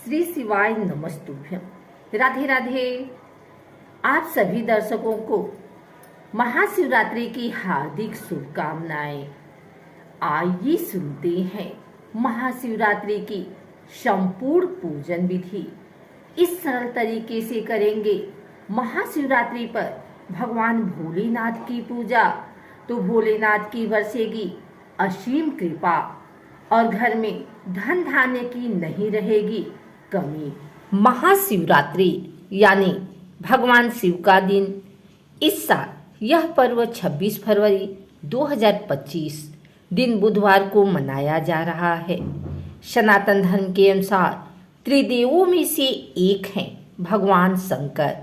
श्री शिवाय नमस्तुभ्यम। राधे राधे। आप सभी दर्शकों को महाशिवरात्रि की हार्दिक शुभकामनाएं। आइए सुनते हैं महाशिवरात्रि की संपूर्ण पूजन विधि। इस सरल तरीके से करेंगे महाशिवरात्रि पर भगवान भोलेनाथ की पूजा तो भोलेनाथ की बरसेगी असीम कृपा और घर में धन धान्य की नहीं रहेगी कमी। महाशिवरात्रि यानी भगवान शिव का दिन। इस साल यह पर्व 26 फरवरी 2025 दिन बुधवार को मनाया जा रहा है। सनातन धर्म के अनुसार त्रिदेवों में से एक हैं भगवान शंकर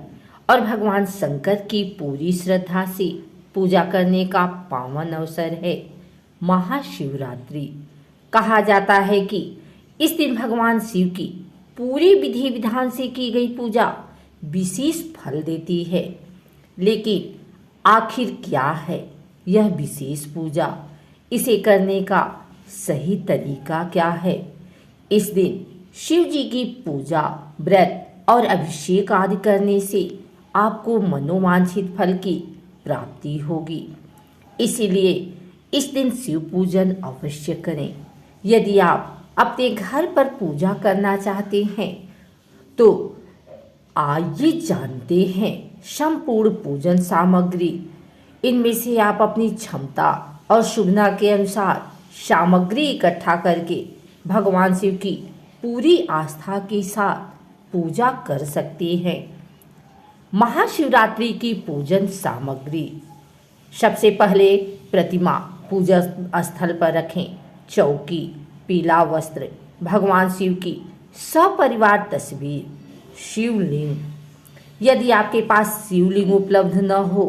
और भगवान शंकर की पूरी श्रद्धा से पूजा करने का पावन अवसर है महाशिवरात्रि। कहा जाता है कि इस दिन भगवान शिव की पूरी विधि विधान से की गई पूजा विशेष फल देती है। लेकिन आखिर क्या है यह विशेष पूजा? इसे करने का सही तरीका क्या है? इस दिन शिव जी की पूजा, व्रत और अभिषेक आदि करने से आपको मनोवांछित फल की प्राप्ति होगी। इसीलिए इस दिन शिव पूजन अवश्य करें। यदि आप अपने घर पर पूजा करना चाहते हैं तो आइए जानते हैं संपूर्ण पूजन सामग्री। इनमें से आप अपनी क्षमता और सुविधा के अनुसार सामग्री इकट्ठा करके भगवान शिव की पूरी आस्था के साथ पूजा कर सकते हैं। महाशिवरात्रि की पूजन सामग्री। सबसे पहले प्रतिमा पूजा स्थल पर रखें। चौकी, पीला वस्त्र, भगवान शिव की सपरिवार तस्वीर, शिवलिंग। यदि आपके पास शिवलिंग उपलब्ध न हो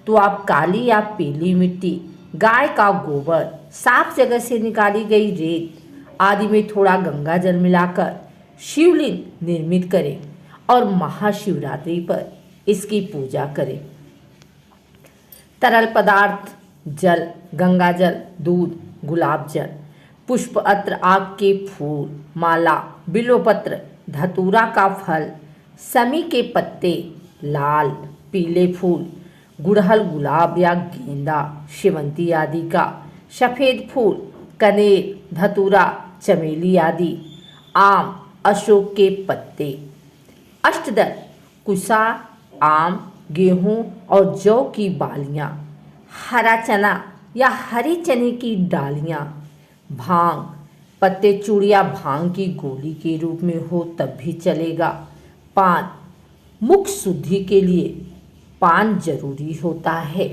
तो आप काली या पीली मिट्टी, गाय का गोबर, साफ जगह से निकाली गई रेत आदि में थोड़ा गंगा जल मिलाकर शिवलिंग निर्मित करें और महाशिवरात्रि पर इसकी पूजा करें। तरल पदार्थ जल, गंगा जल, दूध, गुलाब जल, पुष्प अत्र, आग के फूल, माला, बिल्वपत्र, धतूरा का फल, समी के पत्ते, लाल पीले फूल, गुड़हल, गुलाब या गेंदा, शेवंती आदि का, सफ़ेद फूल, कनेर, धतूरा, चमेली आदि, आम, अशोक के पत्ते, अष्टदल, कुसा, आम, गेहूं और जौ की बालियां, हरा चना या हरे चने की डालियां, भांग, पत्ते, चूड़िया भांग की गोली के रूप में हो तब भी चलेगा। पान, मुख शुद्धि के लिए पान जरूरी होता है।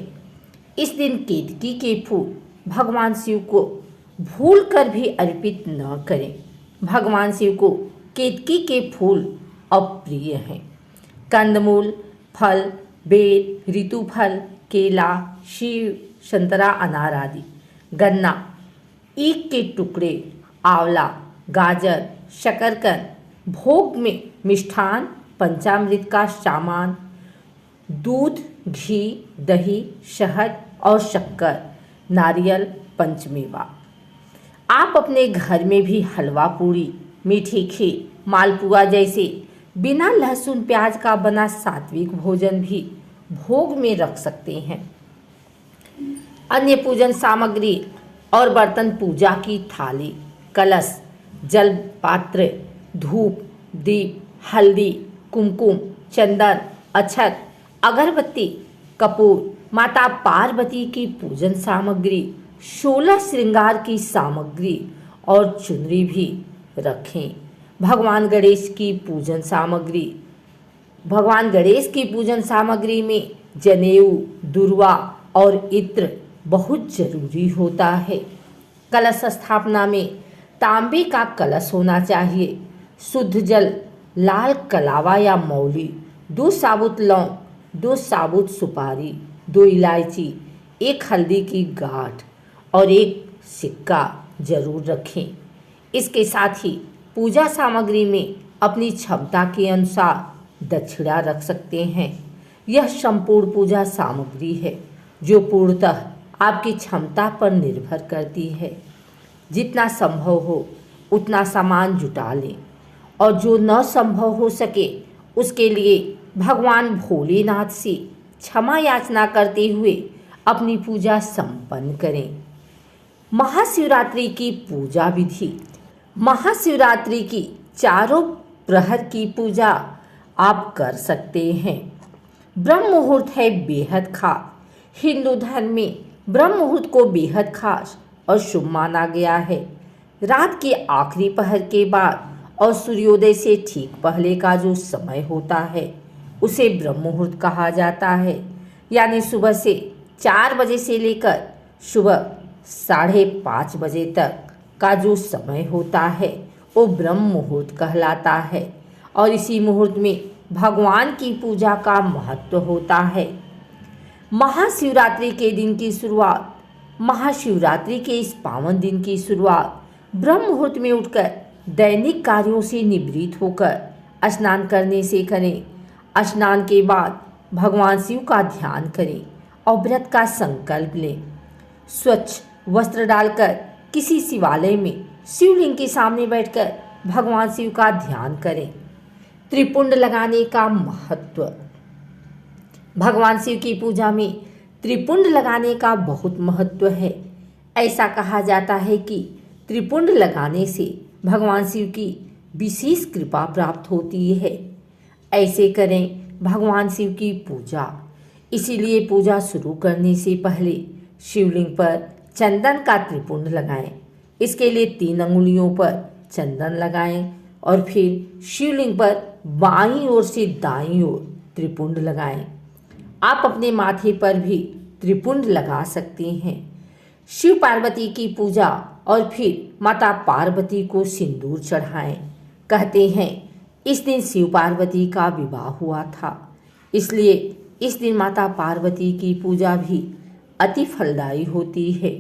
इस दिन केतकी के फूल भगवान शिव को भूल कर भी अर्पित न करें। भगवान शिव को केतकी के फूल अप्रिय हैं। कंदमूल, फल, बेर, ऋतुफल, केला, सेब, संतरा, अनार आदि, गन्ना, ईख के टुकड़े, आंवला, गाजर, शकरकंद, भोग में मिष्ठान, पंचामृत का सामान, दूध, घी, दही, शहद और शक्कर, नारियल, पंचमेवा। आप अपने घर में भी हलवा पूड़ी, मीठी खीर, मालपुआ जैसे बिना लहसुन प्याज का बना सात्विक भोजन भी भोग में रख सकते हैं। अन्य पूजन सामग्री और बर्तन: पूजा की थाली, कलश, जल पात्र, धूप, दीप, हल्दी, कुमकुम, चंदन, अक्षत, अगरबत्ती, कपूर, माता पार्वती की पूजन सामग्री, 16 श्रृंगार की सामग्री और चुनरी भी रखें। भगवान गणेश की पूजन सामग्री। भगवान गणेश की पूजन सामग्री में जनेऊ, दुर्वा और इत्र बहुत जरूरी होता है। कलश स्थापना में तांबे का कलश होना चाहिए। शुद्ध जल, लाल कलावा या मौली, 2 साबुत लौंग, 2 साबुत सुपारी, 2 इलायची, 1 हल्दी की गांठ और 1 सिक्का जरूर रखें। इसके साथ ही पूजा सामग्री में अपनी क्षमता के अनुसार दक्षिणा रख सकते हैं। यह संपूर्ण पूजा सामग्री है जो पूर्णतः आपकी क्षमता पर निर्भर करती है। जितना संभव हो उतना सामान जुटा लें और जो न संभव हो सके उसके लिए भगवान भोलेनाथ से क्षमा याचना करते हुए अपनी पूजा संपन्न करें। महाशिवरात्रि की पूजा विधि। महाशिवरात्रि की चारों प्रहर की पूजा आप कर सकते हैं। ब्रह्म मुहूर्त है बेहद खास। हिंदू धर्म में ब्रह्म मुहूर्त को बेहद खास और शुभ माना गया है। रात के आखिरी पहर के बाद और सूर्योदय से ठीक पहले का जो समय होता है उसे ब्रह्म मुहूर्त कहा जाता है। यानी सुबह से 4 बजे से लेकर सुबह 5:30 बजे तक का जो समय होता है वो ब्रह्म मुहूर्त कहलाता है। और इसी मुहूर्त में भगवान की पूजा का महत्व होता है। महाशिवरात्रि के दिन की शुरुआत। महाशिवरात्रि के इस पावन दिन की शुरुआत ब्रह्म मुहूर्त में उठकर दैनिक कार्यों से निवृत्त होकर स्नान करने से करें। स्नान के बाद भगवान शिव का ध्यान करें और व्रत का संकल्प लें। स्वच्छ वस्त्र डालकर किसी शिवालय में शिवलिंग के सामने बैठकर भगवान शिव का ध्यान करें। त्रिपुंड लगाने का महत्व। भगवान शिव की पूजा में त्रिपुंड लगाने का बहुत महत्व है। ऐसा कहा जाता है कि त्रिपुंड लगाने से भगवान शिव की विशेष कृपा प्राप्त होती है। ऐसे करें भगवान शिव की पूजा। इसीलिए पूजा शुरू करने से पहले शिवलिंग पर चंदन का त्रिपुंड लगाएं। इसके लिए 3 अंगुलियों पर चंदन लगाएं और फिर शिवलिंग पर बाईं ओर से दाईं ओर त्रिपुंड लगाएं। आप अपने माथे पर भी त्रिपुंड लगा सकते हैं। शिव पार्वती की पूजा और फिर माता पार्वती को सिंदूर चढ़ाएं। कहते हैं इस दिन शिव पार्वती का विवाह हुआ था, इसलिए इस दिन माता पार्वती की पूजा भी अति फलदायी होती है।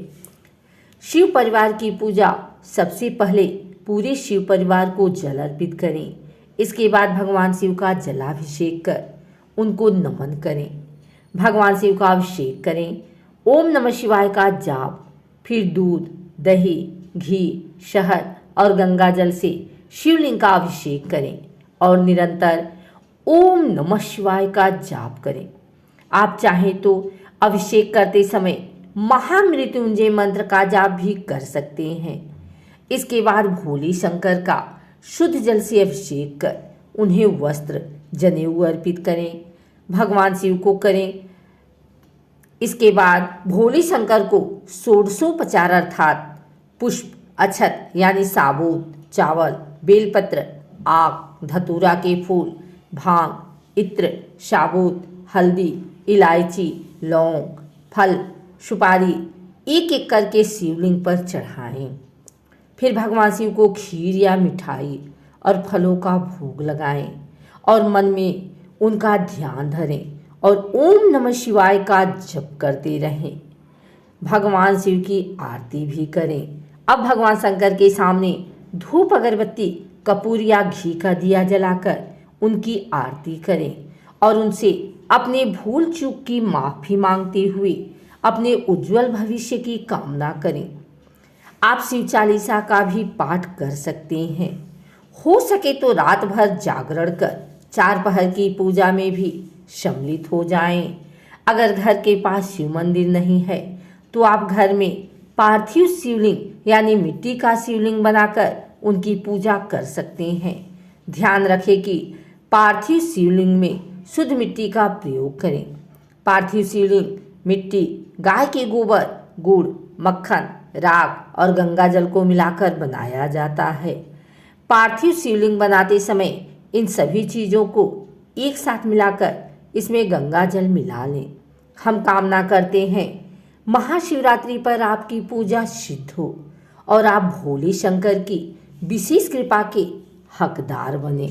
शिव परिवार की पूजा। सबसे पहले पूरे शिव परिवार को जल अर्पित करें। इसके बाद भगवान शिव का जलाभिषेक कर उनको नमन करें। भगवान शिव का अभिषेक करें। ओम नमः शिवाय का जाप, फिर दूध, दही, घी, शहद और गंगा जल से शिवलिंग का अभिषेक करें और निरंतर ओम नमः शिवाय का जाप करें। आप चाहें तो अभिषेक करते समय महामृत्युंजय मंत्र का जाप भी कर सकते हैं। इसके बाद भोले शंकर का शुद्ध जल से अभिषेक कर उन्हें वस्त्र, जनेऊ अर्पित करें। भगवान शिव को करें। इसके बाद भोले शंकर को षोडशोपचार अर्थात पुष्प, अक्षत यानी साबूत, चावल, बेलपत्र, आक, धतूरा के फूल, भांग, इत्र, साबूत, हल्दी, इलायची, लौंग, फल, सुपारी एक एक करके शिवलिंग पर चढ़ाएं। फिर भगवान शिव को खीर या मिठाई और फलों का भोग लगाएं और मन में उनका ध्यान धरें और ओम नमः शिवाय का जप करते रहें। भगवान शिव की आरती भी करें। अब भगवान शंकर के सामने धूप, अगरबत्ती, कपूर या घी का दिया जलाकर उनकी आरती करें और उनसे अपने भूल चूक की माफ़ी मांगते हुए अपने उज्जवल भविष्य की कामना करें। आप शिव चालीसा का भी पाठ कर सकते हैं। हो सके तो रात भर जागरण कर 4 पहर की पूजा में भी सम्मिलित हो जाएं। अगर घर के पास शिव मंदिर नहीं है तो आप घर में पार्थिव शिवलिंग यानी मिट्टी का शिवलिंग बनाकर उनकी पूजा कर सकते हैं। ध्यान रखें कि पार्थिव शिवलिंग में शुद्ध मिट्टी का प्रयोग करें। पार्थिव शिवलिंग मिट्टी, गाय के गोबर, गुड़, मक्खन, राख और गंगा जल को मिलाकर बनाया जाता है। पार्थिव शिवलिंग बनाते समय इन सभी चीज़ों को एक साथ मिलाकर इसमें गंगा जल मिला लें। हम कामना करते हैं महाशिवरात्रि पर आपकी पूजा सिद्ध हो और आप भोले शंकर की विशेष कृपा के हकदार बने।